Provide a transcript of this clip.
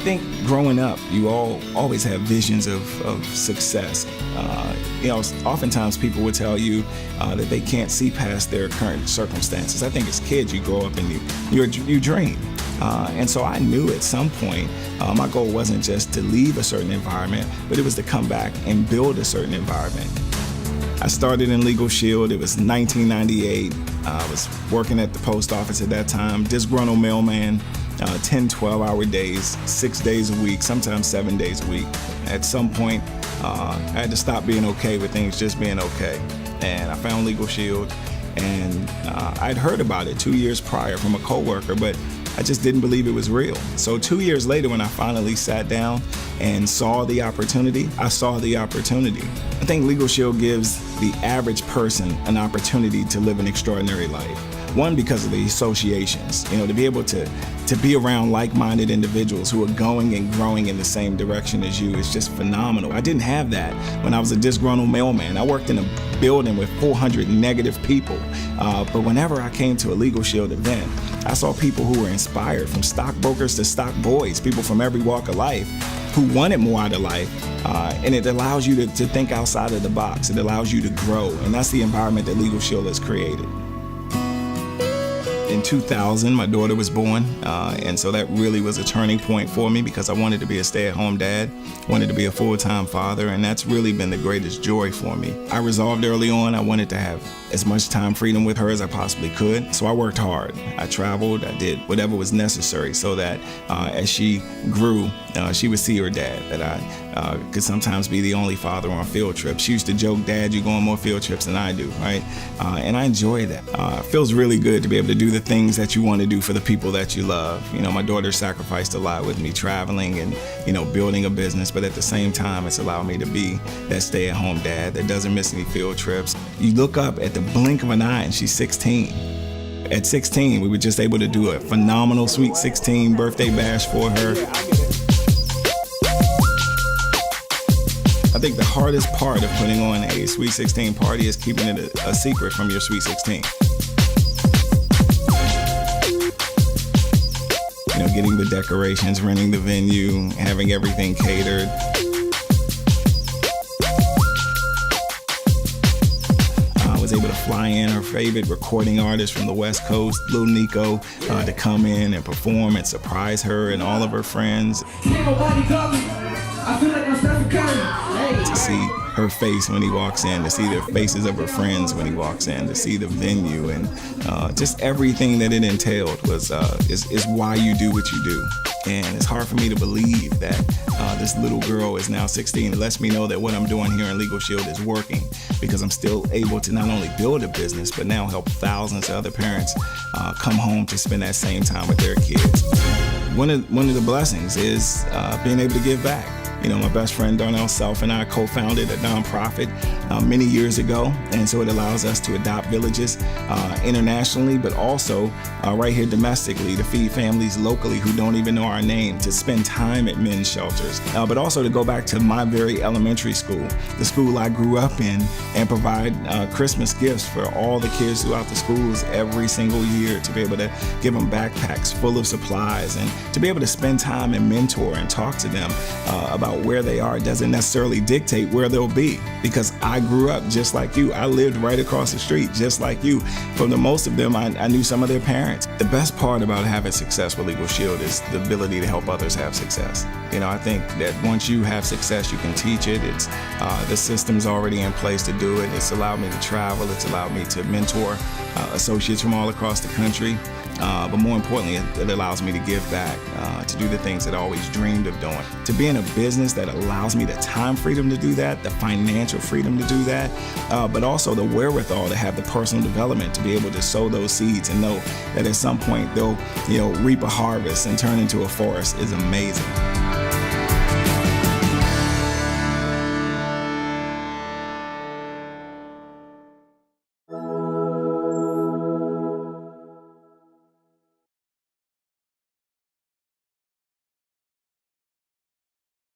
think growing up, you always have visions of success. Oftentimes people would tell you that they can't see past their current circumstances. I think as kids, you grow up and you dream. And so I knew at some point my goal wasn't just to leave a certain environment, but it was to come back and build a certain environment. I started in Legal Shield. It was 1998. I was working at the post office at that time, disgruntled mailman, 10, 12-hour days, 6 days a week, sometimes 7 days a week. At some point, I had to stop being okay with things just being okay. And I found Legal Shield, and I'd heard about it 2 years prior from a coworker, but I just didn't believe it was real. So 2 years later, when I finally sat down and saw the opportunity, I saw the opportunity. I think Legal Shield gives the average person an opportunity to live an extraordinary life. One, because of the associations, to be able to be around like-minded individuals who are going and growing in the same direction as you is just phenomenal. I didn't have that when I was a disgruntled mailman. I worked in a building with 400 negative people. But whenever I came to a Legal Shield event, I saw people who were inspired, from stockbrokers to stock boys, people from every walk of life who wanted more out of life. And it allows you to think outside of the box. It allows you to grow. And that's the environment that Legal Shield has created. In 2000, my daughter was born, and so that really was a turning point for me because I wanted to be a stay-at-home dad, wanted to be a full-time father, and that's really been the greatest joy for me. I resolved early on I wanted to have as much time freedom with her as I possibly could, so I worked hard. I traveled, I did whatever was necessary so that as she grew, she would see her dad, that I could sometimes be the only father on field trips. She used to joke, "Dad, you go on more field trips than I do," right? And I enjoy that. It feels really good to be able to do the things that you want to do for the people that you love. My daughter sacrificed a lot with me traveling and, building a business, but at the same time, it's allowed me to be that stay-at-home dad that doesn't miss any field trips. You look up at the blink of an eye and she's 16. At 16, we were just able to do a phenomenal Sweet 16 birthday bash for her. I think the hardest part of putting on a Sweet 16 party is keeping it a secret from your Sweet 16. Getting the decorations, renting the venue, having everything catered. I was able to fly in her favorite recording artist from the West Coast, Lil Nico, to come in and perform and surprise her and all of her friends. To see her face when he walks in, to see the faces of her friends when he walks in, to see the venue, and just everything that it entailed is why you do what you do. And it's hard for me to believe that this little girl is now 16. It lets me know that what I'm doing here in Legal Shield is working, because I'm still able to not only build a business, but now help thousands of other parents come home to spend that same time with their kids. One of the blessings is being able to give back. My best friend Darnell Self and I co-founded a nonprofit many years ago, and so it allows us to adopt villages internationally, but also right here domestically to feed families locally who don't even know our name, to spend time at men's shelters, but also to go back to my very elementary school, the school I grew up in, and provide Christmas gifts for all the kids throughout the schools every single year, to be able to give them backpacks full of supplies, and to be able to spend time and mentor and talk to them about where they are. Doesn't necessarily dictate where they'll be, because I grew up just like you. I lived right across the street just like you. For the most of them, I knew some of their parents. The best part about having success with Legal Shield is the ability to help others have success. I think that once you have success, you can teach it. It's the system's already in place to do it. It's allowed me to travel. It's allowed me to mentor associates from all across the country. But more importantly, it allows me to give back, to do the things that I always dreamed of doing. To be in a business that allows me the time freedom to do that, the financial freedom to do that, but also the wherewithal to have the personal development to be able to sow those seeds and know that at some point they'll reap a harvest and turn into a forest is amazing.